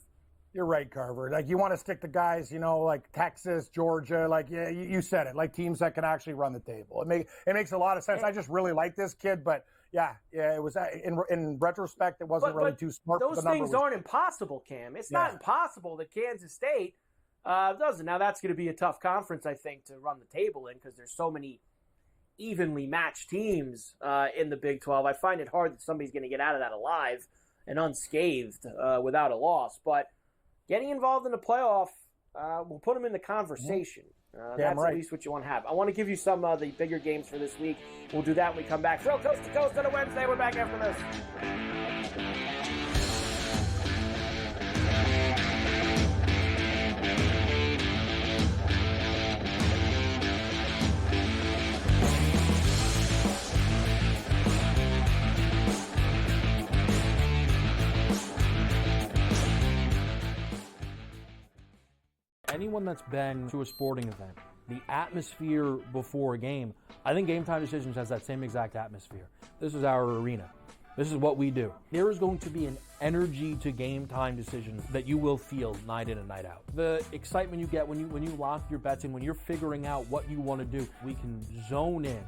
You're right, Carver. Like, you want to stick to guys, like Texas, Georgia, you said it, like teams that can actually run the table. It makes a lot of sense. I just really like this kid, but it was in retrospect, it wasn't really too smart. Those things aren't impossible, Cam. It's not impossible that Kansas State doesn't. Now, that's going to be a tough conference, I think, to run the table in because there's so many evenly matched teams in the Big 12. I find it hard that somebody's going to get out of that alive and unscathed without a loss, but getting involved in the playoff will put them in the conversation. That's at least what you want to have. I want to give you some of the bigger games for this week. We'll do that when we come back. Throw coast to coast on a Wednesday. We're back after this. Anyone that's been to a sporting event, the atmosphere before a game, I think Game Time Decisions has that same exact atmosphere. This is our arena. This is what we do. There is going to be an energy to Game Time Decisions that you will feel night in and night out. The excitement you get when you lock your bets in, when you're figuring out what you want to do, we can zone in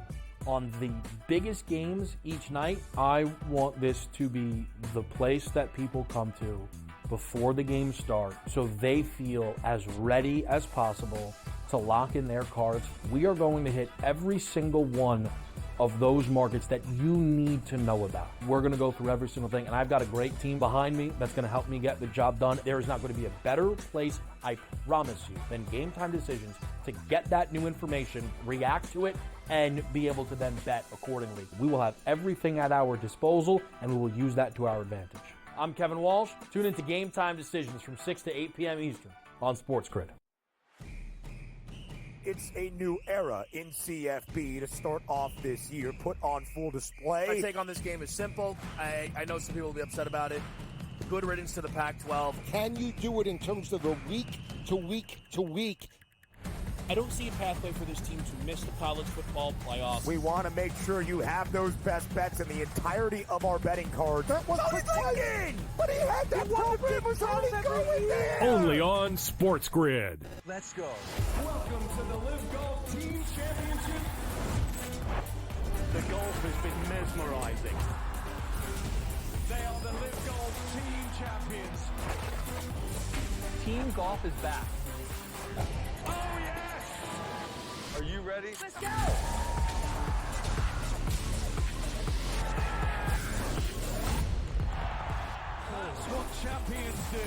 on the biggest games each night, I want this to be the place that people come to before the games start so they feel as ready as possible to lock in their cards. We are going to hit every single one of those markets that you need to know about. We're going to go through every single thing, and I've got a great team behind me that's going to help me get the job done. There is not going to be a better place, I promise you, than Game Time Decisions to get that new information, react to it, and be able to then bet accordingly. We will have everything at our disposal, and we will use that to our advantage. I'm Kevin Walsh. Tune into Game Time Decisions from 6 to 8 p.m. Eastern on SportsGrid. It's a new era in CFB to start off this year, put on full display. My take on this game is simple. I know some people will be upset about it. Good riddance to the Pac-12. Can you do it in terms of the week to week to week? I don't see a pathway for this team to miss the college football playoffs. We want to make sure you have those best bets in the entirety of our betting cards. That was thinking! But he had that program was already going there! Only on SportsGrid. Let's go. Welcome to the Live Golf Team Championship. The golf has been mesmerizing. They are the Live Golf Team Champions. Team golf is back. Oh, yes! Are you ready? Let's go! That's what champions do.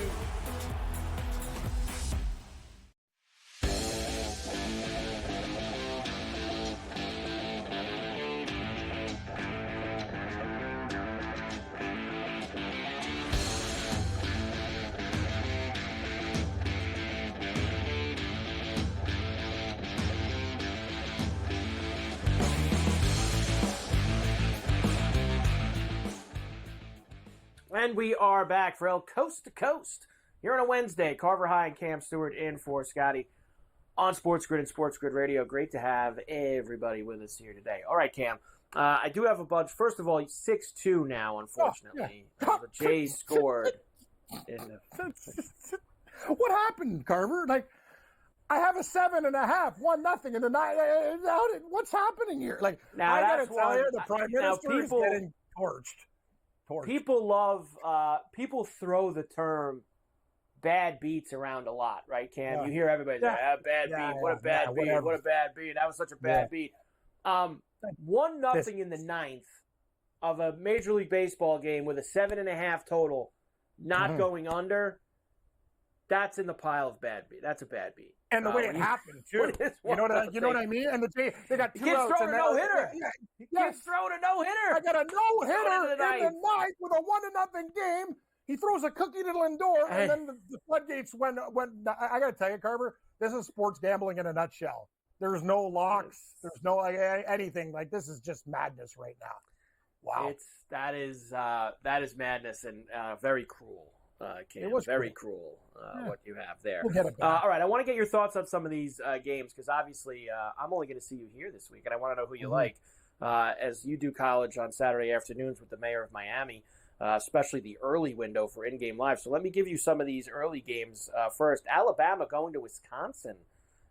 And we are back for El Coast to Coast here on a Wednesday. Carver High and Cam Stewart in for Scotty on SportsGrid and SportsGrid Radio. Great to have everybody with us here today. All right, Cam. I do have a bunch. First of all, 6-2 now, unfortunately. The Jays scored. What happened, Carver? Like, I have a 7.5, 1-0 in the night. What's happening here? Like, now, I gotta tell you, the Prime Minister is getting torched. People love, people throw the term bad beats around a lot, right, Cam? You hear everybody say, bad beat, what a bad beat, what a bad beat. That was such a bad beat. 1-0 in the ninth of a Major League Baseball game with a 7.5 total, not going under. That's in the pile of bad beat. That's a bad beat. And the way it happened, too. You know what I mean? And they got 2 outs. Throwing a no-hitter. He's throwing a no-hitter. I got a no-hitter in the ninth with a 1-0 game. He throws a cookie to Lindor, and then the floodgates went. I got to tell you, Carver, this is sports gambling in a nutshell. There's no locks. There's no anything. Like, this is just madness right now. Wow. That is madness and very cruel. Cam. It was very cruel what you have there. We'll get it all right, I want to get your thoughts on some of these games because obviously I'm only going to see you here this week, and I want to know who you like as you do college on Saturday afternoons with the mayor of Miami, especially the early window for in-game live. So let me give you some of these early games first. Alabama going to Wisconsin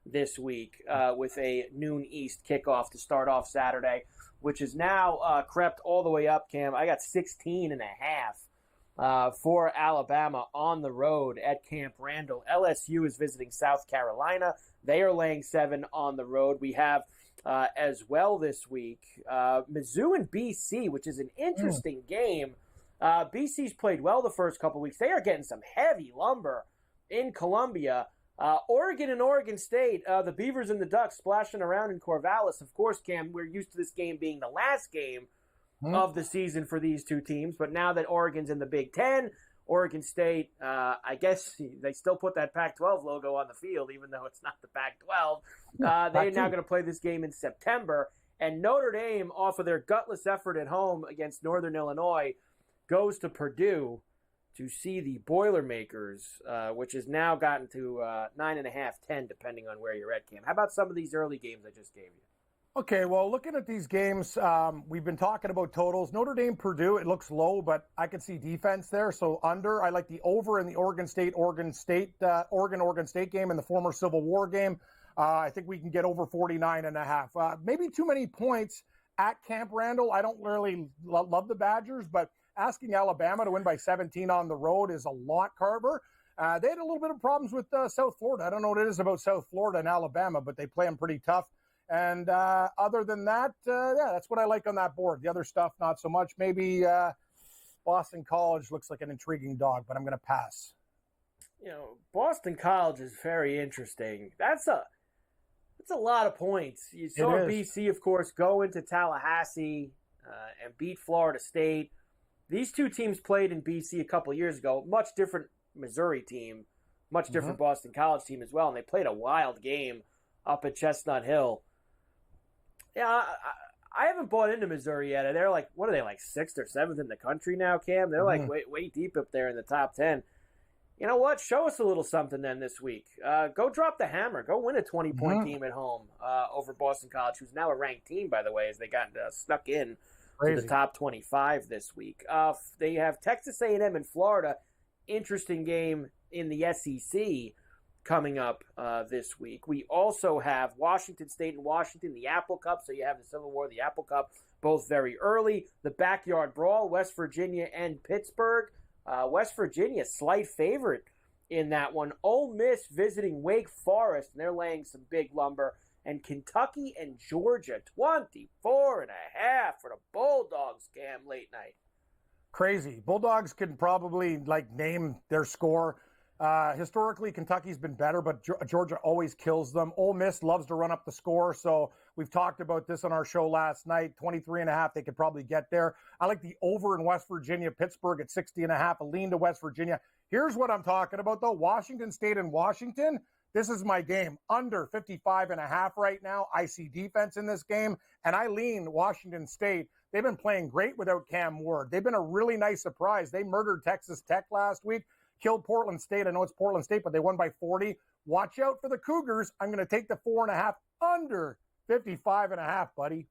this week with a noon East kickoff to start off Saturday, which is now crept all the way up, Cam. I got 16.5. For Alabama on the road at Camp Randall. LSU is visiting South Carolina. They are laying 7 on the road. We have as well this week Mizzou and BC, which is an interesting game. BC's played well the first couple weeks. They are getting some heavy lumber in Columbia. Oregon and Oregon State, the Beavers and the Ducks splashing around in Corvallis. Of course, Cam, we're used to this game being the last game of the season for these two teams. But now that Oregon's in the Big Ten, Oregon State, I guess they still put that Pac-12 logo on the field, even though it's not the Pac-12. They're now going to play this game in September. And Notre Dame, off of their gutless effort at home against Northern Illinois, goes to Purdue to see the Boilermakers, which has now gotten to 9.5, 10, depending on where you're at, Cam. How about some of these early games I just gave you? Okay, well, looking at these games, we've been talking about totals. Notre Dame, Purdue, it looks low, but I can see defense there. So under, I like the over in the Oregon State game in the former Civil War game. I think we can get over 49.5. Maybe too many points at Camp Randall. I don't really love the Badgers, but asking Alabama to win by 17 on the road is a lot, Carver. They had a little bit of problems with South Florida. I don't know what it is about South Florida and Alabama, but they play them pretty tough. And other than that, that's what I like on that board. The other stuff, not so much. Maybe Boston College looks like an intriguing dog, but I'm going to pass. Boston College is very interesting. That's a lot of points. You saw BC, of course, go into Tallahassee and beat Florida State. These two teams played in BC a couple of years ago. Much different Missouri team, much different Boston College team as well, and they played a wild game up at Chestnut Hill. Yeah, I haven't bought into Missouri yet. They're like, what are they, like 6th or 7th in the country now, Cam? They're like way deep up there in the top 10. You know what? Show us a little something then this week. Go drop the hammer. Go win a 20-point game at home over Boston College, who's now a ranked team, by the way, as they got snuck in to the top 25 this week. They have Texas A&M and Florida. Interesting game in the SEC coming up this week. We also have Washington State and Washington, the Apple Cup. So you have the Civil War, the Apple Cup, both very early. The Backyard Brawl, West Virginia and Pittsburgh. West Virginia, slight favorite in that one. Ole Miss visiting Wake Forest, and they're laying some big lumber. And Kentucky and Georgia, 24.5 for the Bulldogs, Cam, late night. Crazy. Bulldogs can probably name their score. Historically, Kentucky's been better, but Georgia always kills them. Ole Miss loves to run up the score, so we've talked about this on our show last night. 23.5, they could probably get there. I like the over in West Virginia, Pittsburgh at 60.5, a lean to West Virginia. Here's what I'm talking about, though. Washington State and Washington, this is my game. Under 55.5 right now. I see defense in this game, and I lean Washington State. They've been playing great without Cam Ward. They've been a really nice surprise. They murdered Texas Tech last week, killed Portland State. I know it's Portland State, but they won by 40. Watch out for the Cougars. I'm going to take the 4.5 under 55.5, buddy.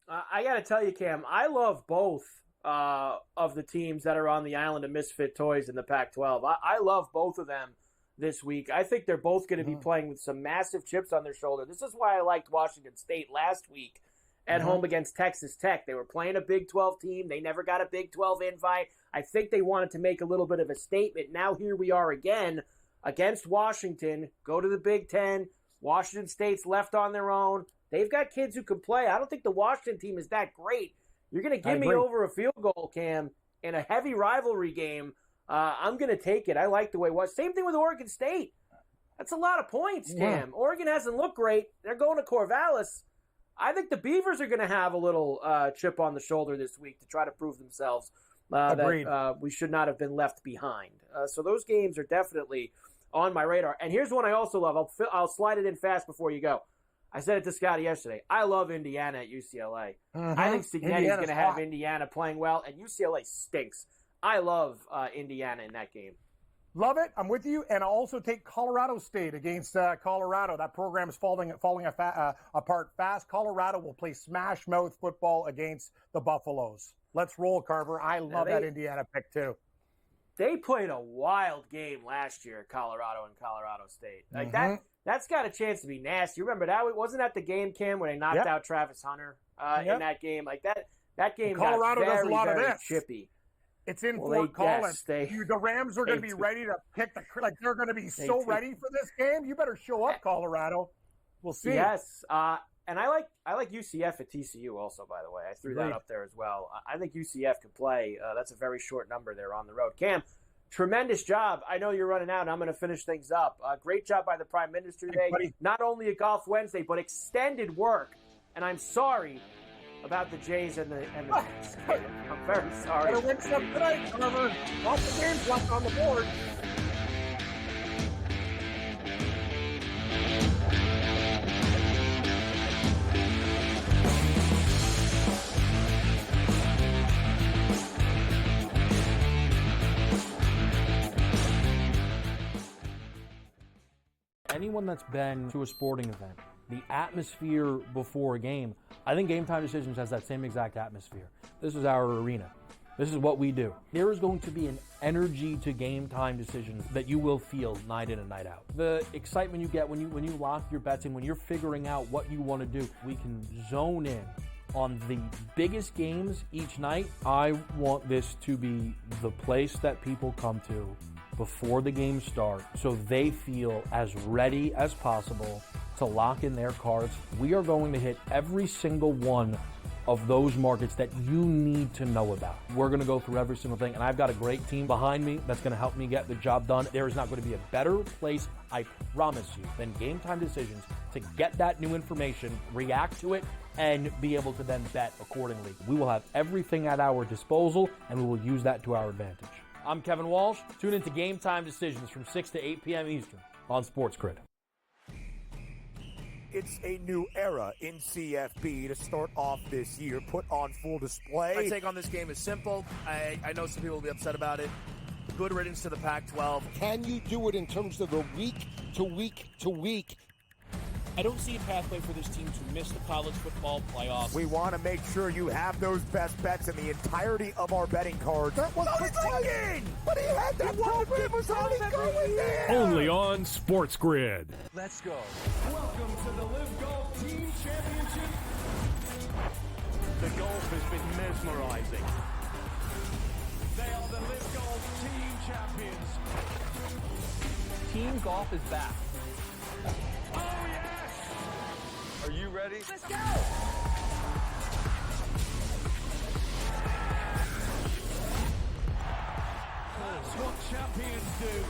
I got to tell you, Cam, I love both of the teams that are on the island of misfit toys in the Pac-12. I love both of them this week. I think they're both going to be playing with some massive chips on their shoulder. This is why I liked Washington State last week at home against Texas Tech. They were playing a Big 12 team. They never got a Big 12 invite. I think they wanted to make a little bit of a statement. Now here we are again against Washington. Go to the Big 10. Washington State's left on their own. They've got kids who can play. I don't think the Washington team is that great. You're going to give me over a field goal, Cam, in a heavy rivalry game. I'm going to take it. I like the way it was. Same thing with Oregon State. That's a lot of points, Cam. Yeah. Oregon hasn't looked great. They're going to Corvallis. I think the Beavers are going to have a little chip on the shoulder this week to try to prove themselves that we should not have been left behind. So those games are definitely on my radar. And here's one I also love. I'll slide it in fast before you go. I said it to Scotty yesterday. I love Indiana at UCLA. I think Signetti's going to have Indiana playing well, and UCLA stinks. I love Indiana in that game. Love it. I'm with you. And I'll also take Colorado State against Colorado. That program is falling apart fast. Colorado will play smash mouth football against the Buffaloes. Let's roll, Carver. I love that Indiana pick, too. They played a wild game last year, Colorado and Colorado State. Like that's got a chance to be nasty. Remember that wasn't that the game, Cam, where they knocked out Travis Hunter in that game? Like that game Colorado got very, does a lot very of this. chippy. It's in Fort Collins. The Rams are going to be ready to pick they're going to be so ready for this game. You better show up, Colorado. We'll see. Yes, and I like UCF at TCU also. By the way, I threw that up there as well. I think UCF can play. That's a very short number there on the road. Cam, tremendous job. I know you're running out, and I'm going to finish things up. Great job by the Prime Minister today. Not only a Golf Wednesday, but extended work. And I'm sorry about the Jays and the Mets. I'm very sorry. Better win some tonight, Carver. Lots of games left on the board. Anyone that's been to a sporting event, the atmosphere before a game, I think Game Time Decisions has that same exact atmosphere. This is our arena. This is what we do. There is going to be an energy to Game Time Decisions that you will feel night in and night out. The excitement you get when you lock your bets in, when you're figuring out what you want to do, we can zone in on the biggest games each night, I want this to be the place that people come to before the games start so they feel as ready as possible to lock in their cards. We are going to hit every single one of those markets that you need to know about. We're going to go through every single thing, and I've got a great team behind me that's going to help me get the job done. There is not going to be a better place, I promise you, than Game Time Decisions to get that new information, react to it, and be able to then bet accordingly. We will have everything at our disposal, and we will use that to our advantage. I'm Kevin Walsh. Tune into Game Time Decisions from 6 to 8 p.m. Eastern on SportsGrid. It's a new era in CFB to start off this year, put on full display. My take on this game is simple. I know some people will be upset about it. Good riddance to the Pac-12. Can you do it in terms of the week to week to week? I don't see a pathway for this team to miss the college football playoffs. We want to make sure you have those best bets in the entirety of our betting cards. That was thinking! But he had that program was already going there! Only on SportsGrid. Let's go. Welcome to the Live Golf Team Championship. The golf has been mesmerizing. They are the Live Golf Team Champions. Team golf is back. Oh, yes! Are you ready? Let's go! That's what champions do.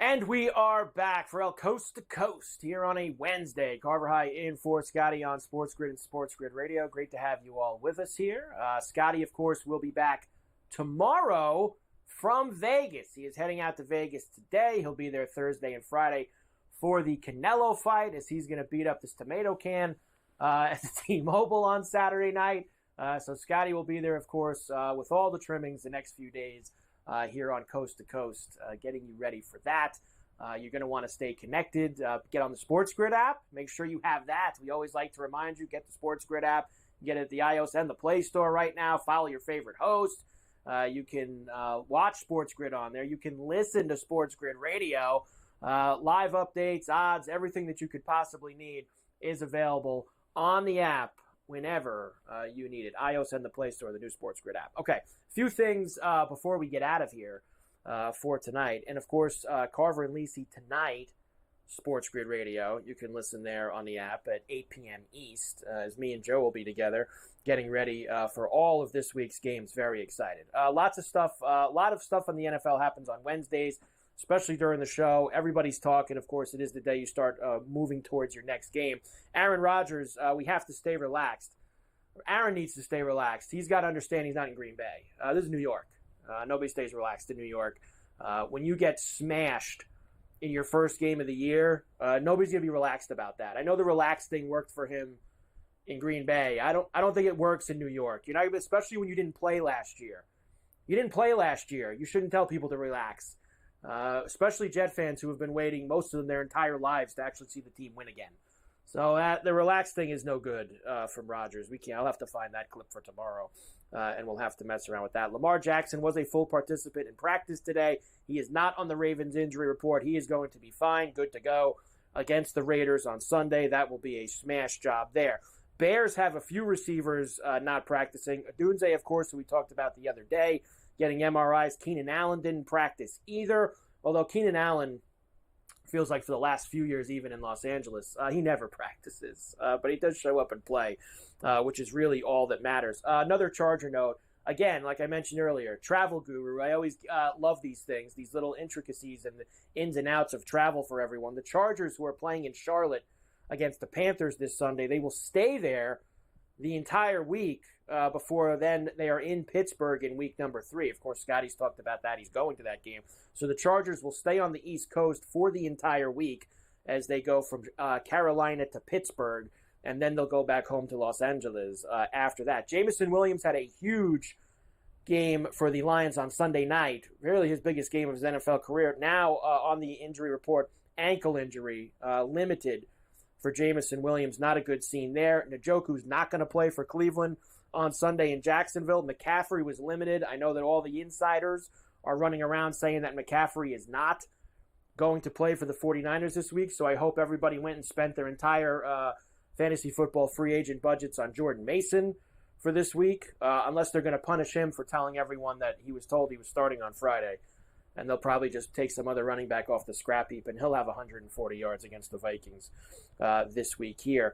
And we are back for El Coast to Coast here on a Wednesday. Carver High in for Scotty on SportsGrid and SportsGrid Radio. Great to have you all with us here. Scotty, of course, will be back tomorrow from Vegas. He is heading out to Vegas today. He'll be there Thursday and Friday for the Canelo fight as he's going to beat up this tomato can at the T-Mobile on Saturday night. So Scotty will be there, of course, with all the trimmings the next few days. Here on Coast to Coast, getting you ready for that. You're going to want to stay connected. Get on the SportsGrid app. Make sure you have that. We always like to remind you, get the SportsGrid app. You get it at the iOS and the Play Store right now. Follow your favorite host. You can watch SportsGrid on there. You can listen to SportsGrid Radio. Live updates, odds, everything that you could possibly need is available on the app whenever you need it. iOS and the Play Store, the new SportsGrid app. Okay, a few things before we get out of here for tonight. And, of course, Carver and Lisi tonight, SportsGrid Radio. You can listen there on the app at 8 p.m. East as me and Joe will be together getting ready for all of this week's games. Very excited. Lots of stuff. A lot of stuff on the NFL happens on Wednesdays, especially during the show. Everybody's talking. Of course, it is the day you start moving towards your next game. Aaron Rodgers, we have to stay relaxed. Aaron needs to stay relaxed. He's got to understand he's not in Green Bay. This is New York. Nobody stays relaxed in New York. When you get smashed in your first game of the year, nobody's going to be relaxed about that. I know the relaxed thing worked for him in Green Bay. I don't think it works in New York. You know, especially when you didn't play last year. You didn't play last year. You shouldn't tell people to relax. Especially Jet fans who have been waiting, most of them their entire lives, to actually see the team win again. So the relaxed thing is no good from Rodgers. I'll have to find that clip for tomorrow, and we'll have to mess around with that. Lamar Jackson was a full participant in practice today. He is not on the Ravens injury report. He is going to be fine, good to go against the Raiders on Sunday. That will be a smash job there. Bears have a few receivers not practicing. Odunze, of course, who we talked about the other day, getting MRIs. Keenan Allen didn't practice either, although Keenan Allen feels like for the last few years, even in Los Angeles, he never practices, but he does show up and play, which is really all that matters. Another Charger note, again, like I mentioned earlier, travel guru. I always love these things, these little intricacies and the ins and outs of travel for everyone. The Chargers, who are playing in Charlotte against the Panthers this Sunday, they will stay there the entire week before then they are in Pittsburgh in week number 3. Of course, Scotty's talked about that. He's going to that game. So the Chargers will stay on the East Coast for the entire week as they go from Carolina to Pittsburgh, and then they'll go back home to Los Angeles after that. Jameson Williams had a huge game for the Lions on Sunday night, really his biggest game of his NFL career. Now on the injury report, ankle injury, limited for Jamison Williams. Not a good scene there. Njoku's not going to play for Cleveland on Sunday in Jacksonville. McCaffrey was limited. I know that all the insiders are running around saying that McCaffrey is not going to play for the 49ers this week, so I hope everybody went and spent their entire fantasy football free agent budgets on Jordan Mason for this week, unless they're going to punish him for telling everyone that he was told he was starting on Friday. And they'll probably just take some other running back off the scrap heap, and he'll have 140 yards against the Vikings this week here.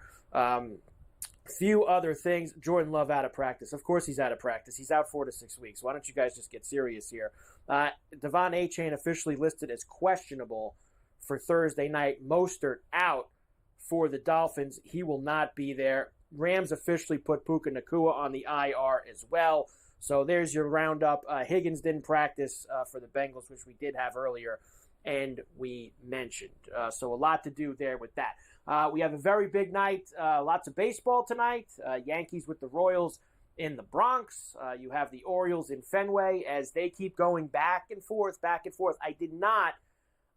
Few other things. Jordan Love out of practice. Of course he's out of practice. He's out 4 to 6 weeks. Why don't you guys just get serious here? Devon Achane officially listed as questionable for Thursday night. Mostert out for the Dolphins. He will not be there. Rams officially put Puka Nacua on the IR as well. So there's your roundup. Higgins didn't practice for the Bengals, which we did have earlier, and we mentioned. So a lot to do there with that. We have a very big night. Lots of baseball tonight. Yankees with the Royals in the Bronx. You have the Orioles in Fenway as they keep going back and forth, back and forth.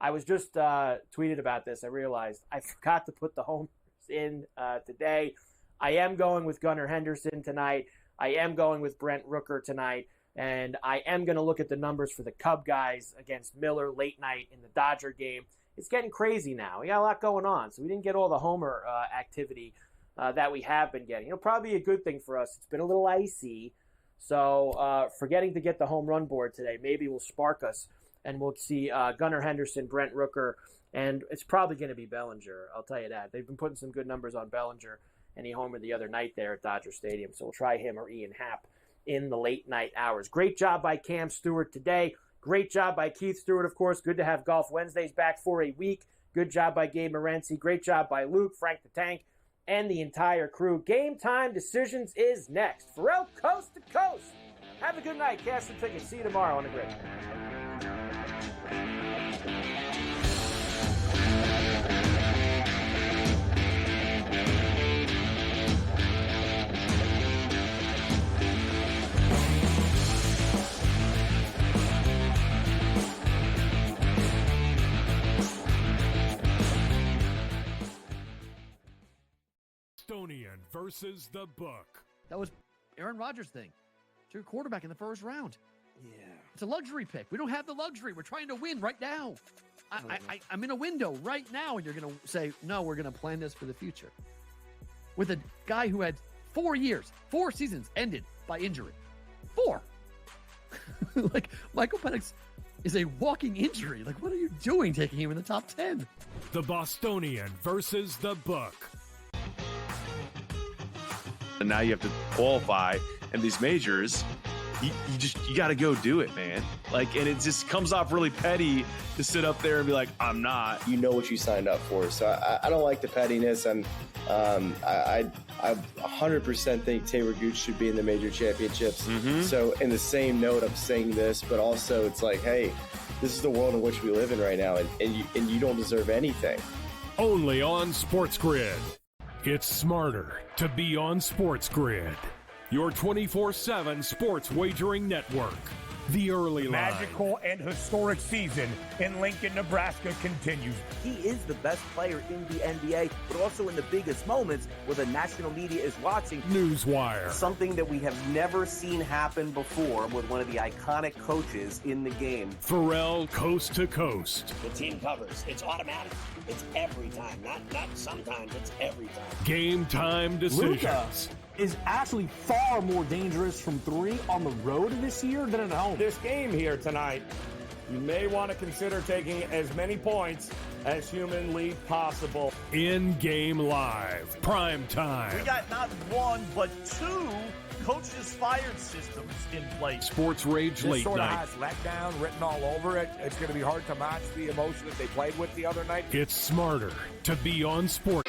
I was just tweeted about this. I realized I forgot to put the homers in today. I am going with Gunnar Henderson tonight. I am going with Brent Rooker tonight. And I am going to look at the numbers for the Cub guys against Miller late night in the Dodger game. It's getting crazy now. We got a lot going on, so we didn't get all the homer activity that we have been getting. It'll probably be a good thing for us. It's been a little icy, so forgetting to get the home run board today maybe will spark us, and we'll see Gunnar Henderson, Brent Rooker, and it's probably going to be Bellinger. I'll tell you that. They've been putting some good numbers on Bellinger, and he homered the other night there at Dodger Stadium, so we'll try him or Ian Happ in the late night hours. Great job by Cam Stewart today. Great job by Keith Stewart, of course. Good to have Golf Wednesdays back for a week. Good job by Gabe Morency. Great job by Luke, Frank the Tank, and the entire crew. Game Time Decisions is next. Ferrall, coast to coast. Have a good night. Cash the tickets. See you tomorrow on the grid. Bostonian versus the book. That was Aaron Rodgers' thing. It's your quarterback in the first round. Yeah. It's a luxury pick. We don't have the luxury. We're trying to win right now. I'm in a window right now, and you're going to say, no, we're going to plan this for the future. With a guy who had 4 years, 4 seasons ended by injury. 4. Like, Michael Penix is a walking injury. Like, what are you doing taking him in the top 10? The Bostonian versus the book. And now you have to qualify, and these majors, you got to go do it, man. Like, and it just comes off really petty to sit up there and be like, I'm not. You know what you signed up for, so I don't like the pettiness, and I 100% think Taylor Gooch should be in the major championships. Mm-hmm. So in the same note, I'm saying this, but also it's like, hey, this is the world in which we live in right now, and you don't deserve anything. Only on SportsGrid. It's smarter to be on SportsGrid. Your 24/7 sports wagering network. The early line. Magical and historic season in Lincoln, Nebraska continues. He is the best player in the NBA, but also in the biggest moments where the national media is watching. Newswire. Something that we have never seen happen before with one of the iconic coaches in the game. Ferrall, coast to coast. The team covers. It's automatic. It's every time. Not sometimes. It's every time. Game time decisions. Luka is actually far more dangerous from 3 on the road this year than at home. This game here tonight, you may want to consider taking as many points as humanly possible. In-game live, prime time. We got not 1, but 2 coaches fired systems in place. Sports Rage This late sort night. of has letdown written all over it. It's going to be hard to match the emotion that they played with the other night. It's smarter to be on sport.